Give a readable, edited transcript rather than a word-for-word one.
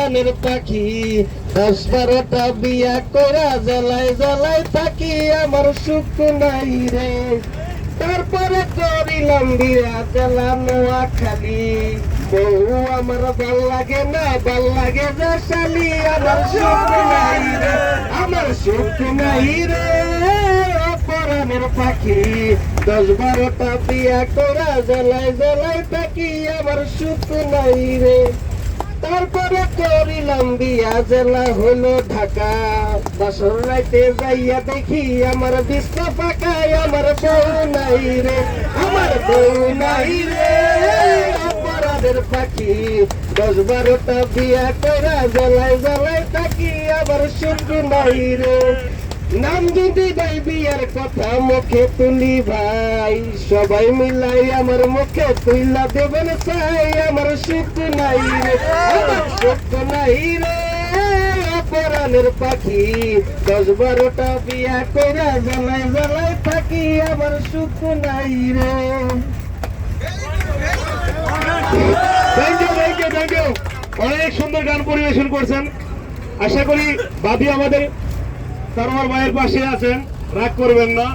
অপরাণের পাখি 10-12টা বিয়া কইরা জ্বালায় জ্বালায় থাকি আমার সুখ নাই রে তারপরে করিলাম বিয়া জ্বালা নোয়াখালী বউ আমার ভাল লাগে না ভাল লাগে যে শালি আমার সুখ নাই রে আমার সুখ নাই রে অপরাণের পাখি 10-12টা বিয়া কইরা জ্বালায় জ্বালায় থাকি আমার সুখ নাই রে তারপরে করিলাম বিয়া জেলা হলো ঢাকা বাসর রাইতে যাইয়া দেখি আমার বিছনা ফাঁকা আমার বউ নাই রে আমার বউ নাই রে অপরাধের পাখি 10-12টা বিয়া কইরা জ্বালায় জ্বালায় থাকি আমার সুখ নাই রে নাম যদি ভাই বিয়ার কথা মুখে তুলি ভাই সবাই মিলাই আমার মুখে তুইলা দেবেন চাই আমার সুখ নাই রে আমার সুখ নাই রে অপরাণের পাখি 10-12টা বিয়া কইরা জ্বালায় জ্বালায় থাকি আমার সুখ নাই রে থ্যাংক ইউ অনেক সুন্দর গান পরিবেশন করছেন আশা করি বাদী আমাদের তরোয়ার ভাইয়ের পাশে আছেন রাগ করবেন না